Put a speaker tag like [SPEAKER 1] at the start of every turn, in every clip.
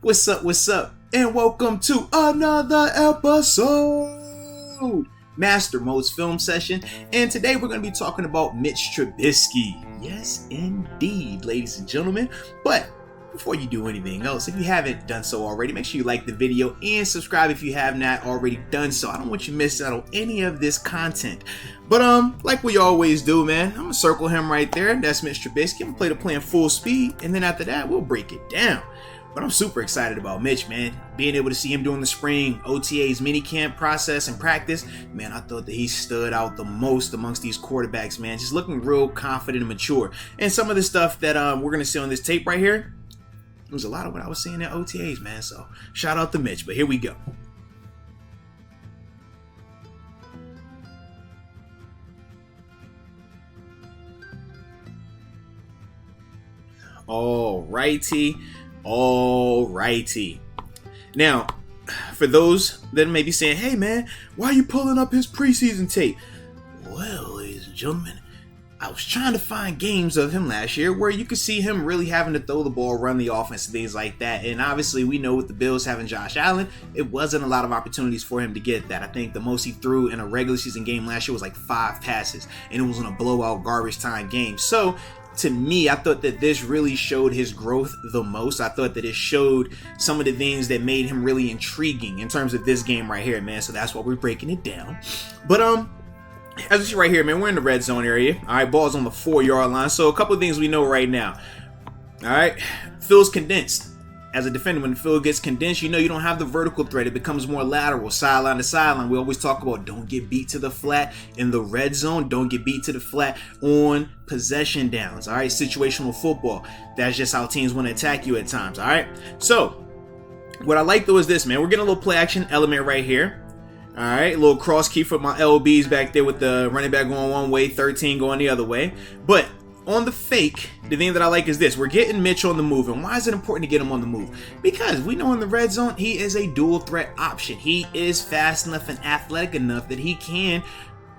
[SPEAKER 1] What's up, and welcome to another episode, Master Moats Film Session, and today we're going to be talking about Mitch Trubisky. Yes, indeed, ladies and gentlemen, but before you do anything else, if you haven't done so already, make sure you like the video and subscribe if you have not already done so. I don't want you to miss out on any of this content. But like we always do, man, I'm gonna circle him right there. That's Mitch Trubisky. I'm gonna play the play in full speed, and then after that, we'll break it down. But I'm super excited about Mitch, man. Being able to see him during the spring OTA's minicamp process and practice, man, I thought that he stood out the most amongst these quarterbacks, man. Just looking real confident and mature. And some of the stuff that we're gonna see on this tape right here, it was a lot of what I was seeing at OTAs, man. So shout out to Mitch, but here we go. Alrighty. Now, for those that may be saying, hey man, why are you pulling up his preseason tape? Well, ladies and gentlemen, I was trying to find games of him last year where you could see him really having to throw the ball, run the offense, and things like that. And obviously, we know with the Bills having Josh Allen, it wasn't a lot of opportunities for him to get that. I think the most he threw in a regular season game last year was like 5 passes, and it was in a blowout garbage time game. So, to me, I thought that this really showed his growth the most. I thought that it showed some of the things that made him really intriguing in terms of this game right here, man. So that's why we're breaking it down. But as you see right here, man, we're in the red zone area. All right, ball's on the 4-yard line. So a couple of things we know right now. All right, field's condensed. As a defender, when the field gets condensed, you know you don't have the vertical threat. It becomes more lateral, sideline to sideline. We always talk about don't get beat to the flat in the red zone. Don't get beat to the flat on possession downs. All right, situational football. That's just how teams want to attack you at times. All right, so what I like though is this, man. We're getting a little play action element right here. All right, a little cross key for my LBs back there with the running back going one way, 13 going the other way. But on the fake, the thing that I like is this. We're getting Mitch on the move. And why is it important to get him on the move? Because we know in the red zone, he is a dual threat option. He is fast enough and athletic enough that he can,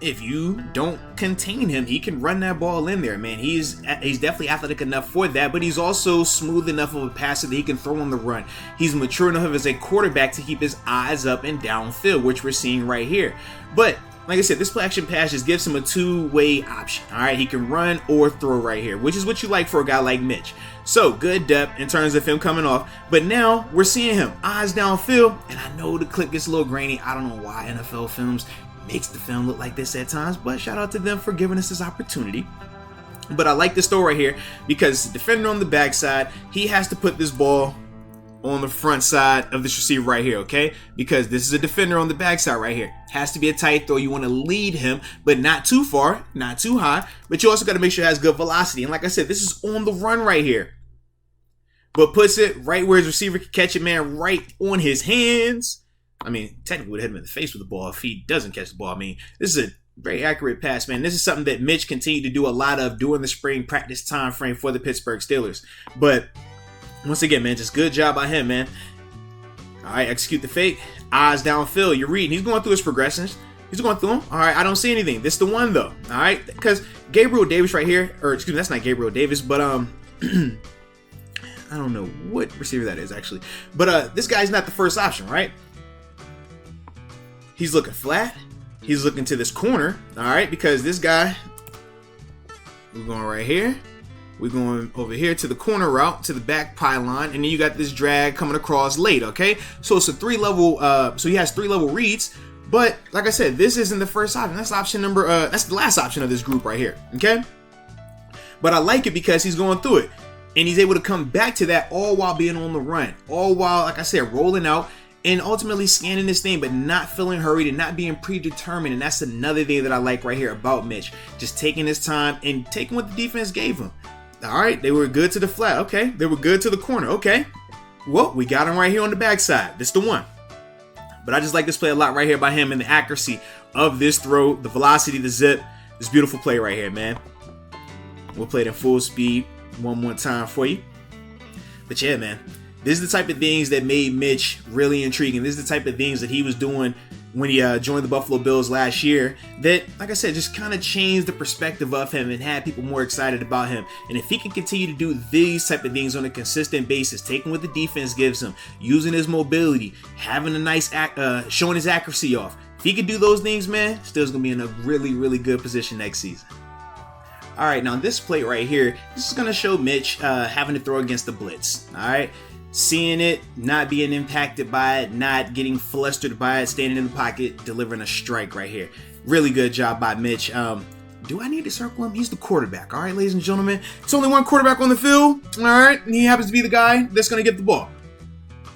[SPEAKER 1] if you don't contain him, he can run that ball in there, man. He's definitely athletic enough for that, but he's also smooth enough of a passer that he can throw on the run. He's mature enough as a quarterback to keep his eyes up and downfield, which we're seeing right here. But like I said, this play action pass just gives him a two-way option. All right, he can run or throw right here, which is what you like for a guy like Mitch. So good depth in terms of him coming off. But now we're seeing him eyes downfield, and I know the clip gets a little grainy. I don't know why NFL films makes the film look like this at times, but shout out to them for giving us this opportunity. But I like this throw right here because the defender on the backside, he has to put this ball on the front side of this receiver right here, okay? Because this is a defender on the backside right here. Has to be a tight throw. You want to lead him, but not too far, not too high. But you also got to make sure it has good velocity. And like I said, this is on the run right here. But puts it right where his receiver can catch it, man, right on his hands. I mean, technically would hit him in the face with the ball if he doesn't catch the ball. I mean, this is a very accurate pass, man. This is something that Mitch continued to do a lot of during the spring practice time frame for the Pittsburgh Steelers. But once again, man, just good job by him, man. All right, execute the fake. Eyes downfield. You're reading. He's going through his progressions. He's going through them. All right, I don't see anything. This is the one, though. All right, because Gabriel Davis right here, or excuse me, that's not Gabriel Davis, but I don't know what receiver that is, actually. But this guy's not the first option, right? He's looking flat. He's looking to this corner, all right, because this guy, we're going right here. We're going over here to the corner route, to the back pylon, and then you got this drag coming across late, okay? So it's a 3-level, so he has 3-level reads, but like I said, this isn't the first option. That's option number, that's the last option of this group right here, okay? But I like it because he's going through it, and he's able to come back to that all while being on the run, all while, like I said, rolling out, and ultimately scanning this thing, but not feeling hurried and not being predetermined. And that's another thing that I like right here about Mitch. Just taking his time and taking what the defense gave him. All right, they were good to the flat. Okay, they were good to the corner. Okay, well, we got him right here on the backside. This the one. But I just like this play a lot right here by him and the accuracy of this throw, the velocity, the zip. This beautiful play right here, man. We'll play it in full speed one more time for you. But yeah, man, this is the type of things that made Mitch really intriguing. This is the type of things that he was doing when he joined the Buffalo Bills last year that, like I said, just kind of changed the perspective of him and had people more excited about him. And if he can continue to do these type of things on a consistent basis, taking what the defense gives him, using his mobility, having a nice showing his accuracy off, if he can do those things, man, Steel's gonna be in a really, really good position next season. All right, now this play right here, this is gonna show Mitch having to throw against the blitz. All right, seeing it, not being impacted by it, not getting flustered by it, standing in the pocket, delivering a strike right here. Really good job by Mitch. Do I need to circle him? He's the quarterback. All right, ladies and gentlemen, it's only one quarterback on the field. All right, and he happens to be the guy that's gonna get the ball.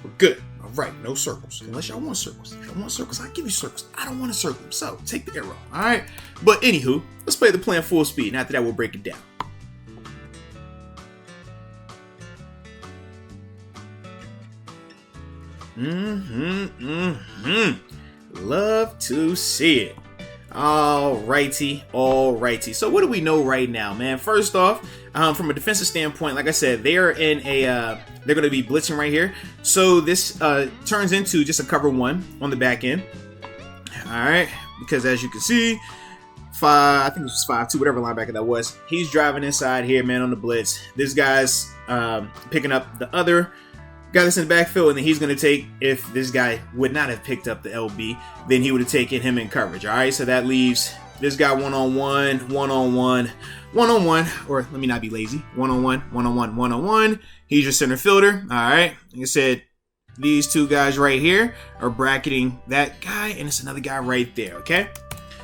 [SPEAKER 1] We're good. All right, no circles. Unless y'all want circles. If y'all want circles, I'll give you circles. I don't want to circle them, so take the arrow. All right, but anywho, let's play the play in full speed, and after that, we'll break it down. Love to see it. Alrighty. So what do we know right now, man? First off, from a defensive standpoint, like I said, they're in a they're going to be blitzing right here. So this turns into just a cover one on the back end. All right, because as you can see, I think it was 5'2", whatever linebacker that was. He's driving inside here, man, on the blitz. This guy's picking up the other guy that's in the backfield, and then he's going to take, if this guy would not have picked up the LB, then he would have taken him in coverage. All right, so that leaves this guy one-on-one, or let me not be lazy, one-on-one. He's your center fielder. All right, like I said, these two guys right here are bracketing that guy, and it's another guy right there, okay?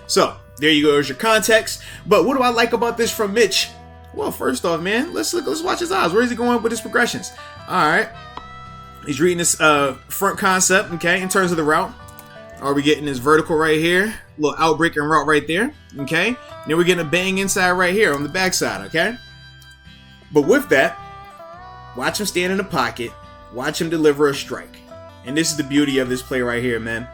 [SPEAKER 1] So there you go, there's your context. But what do I like about this from Mitch? Well, first off, man, let's watch his eyes. Where is he going with his progressions? All right. He's reading this front concept, okay, in terms of the route. Are we getting this vertical right here? A little outbreaking route right there, okay? Then we're getting a bang inside right here on the backside, okay? But with that, watch him stand in the pocket. Watch him deliver a strike. And this is the beauty of this play right here, man.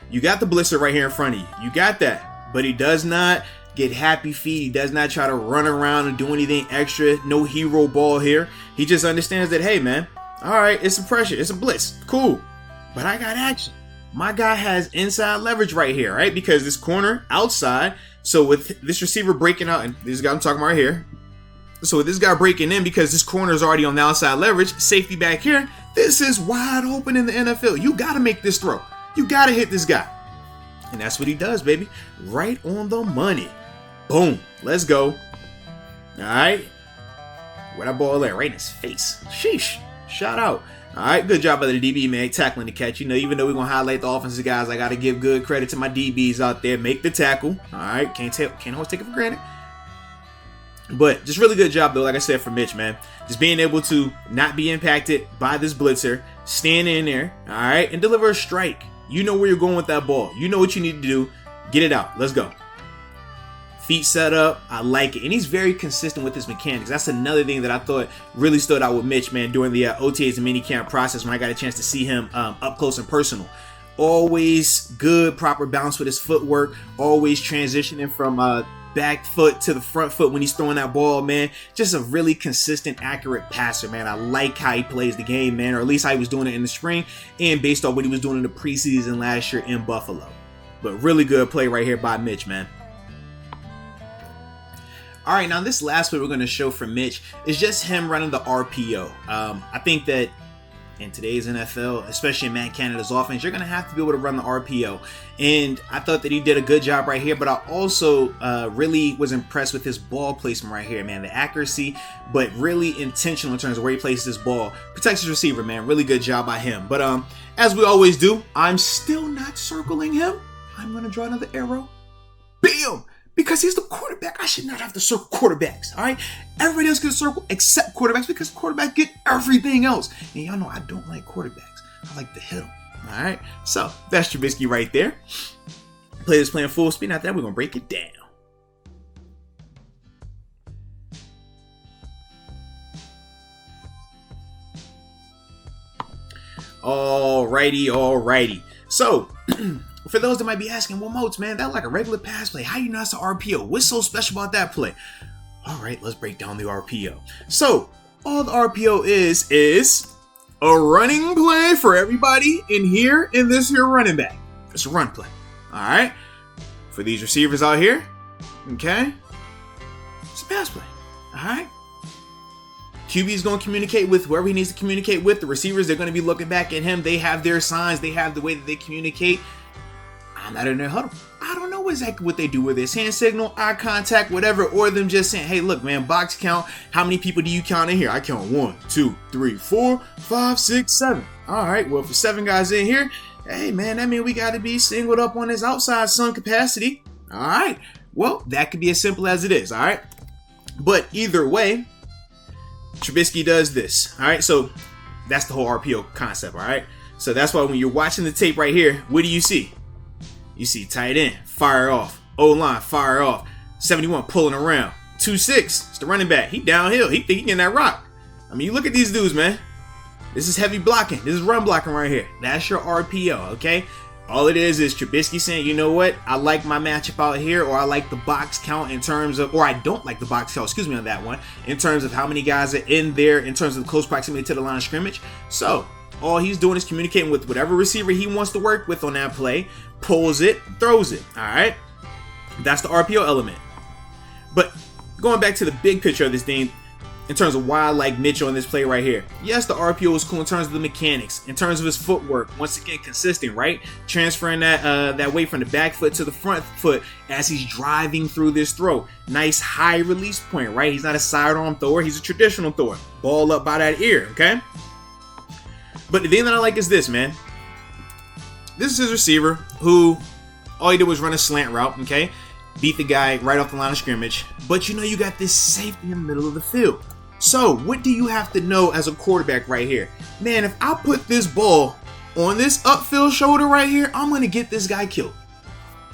[SPEAKER 1] You got the blitzer right here in front of you. You got that. But he does not get happy feet. He does not try to run around and do anything extra. No hero ball here. He just understands that, hey, man, all right, it's a pressure. It's a blitz. Cool. But I got action. My guy has inside leverage right here, right? Because this corner outside. So with this receiver breaking out, and this guy I'm talking about right here. So with this guy breaking in, because this corner is already on the outside leverage, safety back here, this is wide open in the NFL. You got to make this throw. You got to hit this guy. And that's what he does, baby. Right on the money. Boom. Let's go. All right. Where that ball at? Right in his face. Sheesh. Shout out. All right, good job by the DB, man, tackling the catch. You know, even though we're going to highlight the offensive guys, I got to give good credit to my DBs out there. Make the tackle. All right, can't always take it for granted. But just really good job, though, like I said, for Mitch, man. Just being able to not be impacted by this blitzer, stand in there, all right, and deliver a strike. You know where you're going with that ball. You know what you need to do. Get it out. Let's go. Feet set up. I like it. And he's very consistent with his mechanics. That's another thing that I thought really stood out with Mitch, man, during the OTAs and minicamp process when I got a chance to see him up close and personal. Always good, proper balance with his footwork. Always transitioning from back foot to the front foot when he's throwing that ball, man. Just a really consistent, accurate passer, man. I like how he plays the game, man, or at least how he was doing it in the spring and based on what he was doing in the preseason last year in Buffalo. But really good play right here by Mitch, man. All right, now this last play we're going to show from Mitch is just him running the RPO. I think that in today's NFL, especially in Matt Canada's offense, you're going to have to be able to run the RPO. And I thought that he did a good job right here, but I also really was impressed with his ball placement right here, man. The accuracy, but really intentional in terms of where he places his ball. Protects his receiver, man. Really good job by him. But as we always do, I'm still not circling him. I'm going to draw another arrow. Bam! Because he's the quarterback. I should not have to circle quarterbacks, all right? Everybody else can circle except quarterbacks because quarterbacks get everything else. And y'all know I don't like quarterbacks. I like to hit them, all right? So that's Trubisky right there. Play this playing full speed. After that, we're going to break it down. Alrighty. So, for those that might be asking, well, Moats, man, that like a regular pass play. How you know it's an RPO? What's so special about that play? All right, let's break down the RPO. So, all the RPO is a running play for everybody in this here running back. It's a run play. All right. For these receivers out here, okay, it's a pass play. All right. QB is going to communicate with whoever he needs to communicate with. The receivers, they're going to be looking back at him. They have their signs. They have the way that they communicate. I'm not in their huddle. I don't know exactly what they do with this hand signal, eye contact, whatever, or them just saying, hey, look, man, box count. How many people do you count in here? I count 1, 2, 3, 4, 5, 6, 7. All right, well, for 7 guys in here, hey, man, that means we got to be singled up on his outside sun capacity. All right, well, that could be as simple as it is. All right, but either way, Trubisky does this. All right, so that's the whole RPO concept. All right, so that's why when you're watching the tape right here, what do you see? You see tight end, fire off. O-line, fire off. 71 pulling around. 2-6, it's the running back. He downhill. He think he getting that rock. I mean, you look at these dudes, man. This is heavy blocking. This is run blocking right here. That's your RPO, okay? All it is Trubisky saying, you know what? I like my matchup out here, or I like the box count in terms of, or I don't like the box count, excuse me, on that one, in terms of how many guys are in there, in terms of the close proximity to the line of scrimmage. So, all he's doing is communicating with whatever receiver he wants to work with on that play, pulls it, throws it, all right? That's the RPO element. But going back to the big picture of this thing, in terms of why I like Mitch on this play right here. Yes, the RPO is cool in terms of the mechanics, in terms of his footwork. Once again, consistent, right? Transferring that weight from the back foot to the front foot as he's driving through this throw. Nice high release point, right? He's not a sidearm thrower. He's a traditional thrower. Ball up by that ear, okay? But the thing that I like is this, man. This is his receiver who all he did was run a slant route, okay? Beat the guy right off the line of scrimmage. But you know you got this safety in the middle of the field. So what do you have to know as a quarterback right here? Man, if I put this ball on this upfield shoulder right here, I'm going to get this guy killed.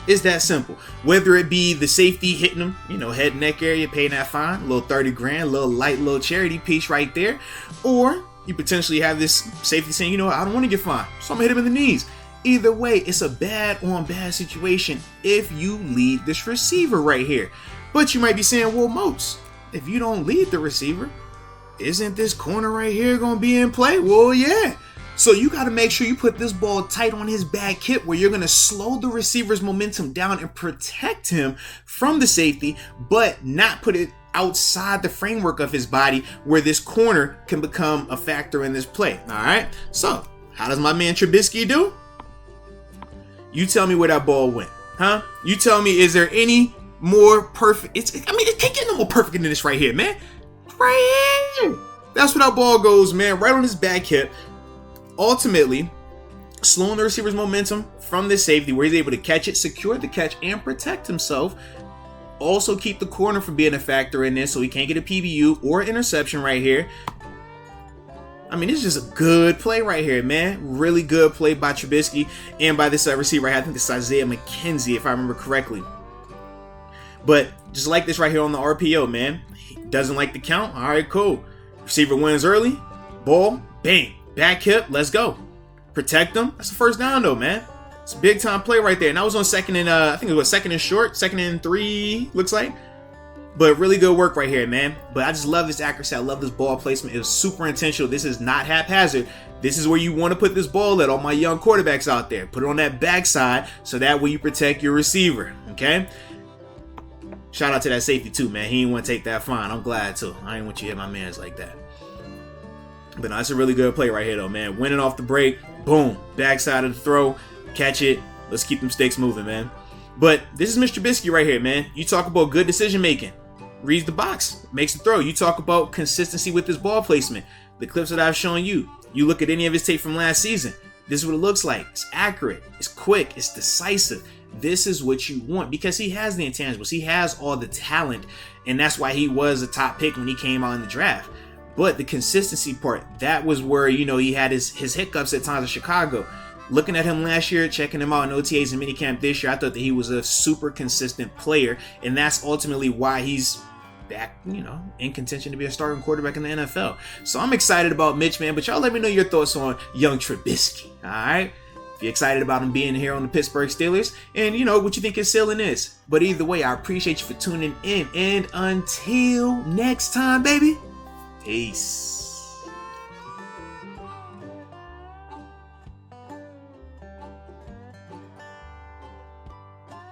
[SPEAKER 1] It's that simple. Whether it be the safety hitting him, you know, head and neck area, paying that fine, a little 30 grand, a little light, little charity piece right there. Or you potentially have this safety saying, you know what, I don't want to get fined, so I'm going to hit him in the knees. Either way, it's a bad on bad situation if you lead this receiver right here. But you might be saying, well, Moats, if you don't lead the receiver, isn't this corner right here going to be in play? Well, yeah. So you got to make sure you put this ball tight on his back hip where you're going to slow the receiver's momentum down and protect him from the safety, but not put it outside the framework of his body where this corner can become a factor in this play. All right. So how does my man Trubisky do? You tell me where that ball went, huh? You tell me, is there any more perfect? It can't get no more perfect than this right here, man. Right here. That's where that ball goes, man. Right on his back hip. Ultimately, slowing the receiver's momentum from this safety where he's able to catch it, secure the catch, and protect himself. Also keep the corner from being a factor in this so he can't get a PBU or interception right here. I mean, it's just a good play right here, man. Really good play by Trubisky and by this receiver. I think this is Isaiah McKenzie, if I remember correctly. But just like this right here on the RPO, man. He doesn't like the count. All right, cool. Receiver wins early. Ball, bang. Back hip, let's go. Protect them. That's the first down, though, man. It's a big time play right there. And I was on second and, I think it was second and short, second and 3, looks like. But really good work right here, man. But I just love this accuracy. I love this ball placement. It was super intentional. This is not haphazard. This is where you want to put this ball at all my young quarterbacks out there. Put it on that backside so that way you protect your receiver, okay? Shout out to that safety too, man. He didn't want to take that fine. I'm glad too. I didn't want you to hit my mans like that. But no, it's a really good play right here though, man. Winning off the break. Boom. Backside of the throw. Catch it. Let's keep them stakes moving, man. But this is Mr. Trubisky right here, man. You talk about good decision making. Reads the box, makes the throw. You talk about consistency with his ball placement. The clips that I've shown you, you look at any of his tape from last season. This is what it looks like. It's accurate. It's quick. It's decisive. This is what you want because he has the intangibles. He has all the talent, and that's why he was a top pick when he came out in the draft. But the consistency part, that was where, you know, he had his hiccups at times in Chicago. Looking at him last year, checking him out in OTAs and minicamp this year, I thought that he was a super consistent player, and that's ultimately why he's back, you know, in contention to be a starting quarterback in the NFL. So I'm excited about Mitch, man, but y'all let me know your thoughts on young Trubisky, all right? If you're excited about him being here on the Pittsburgh Steelers, and, you know, what you think his ceiling is. But either way, I appreciate you for tuning in, and until next time, baby, peace.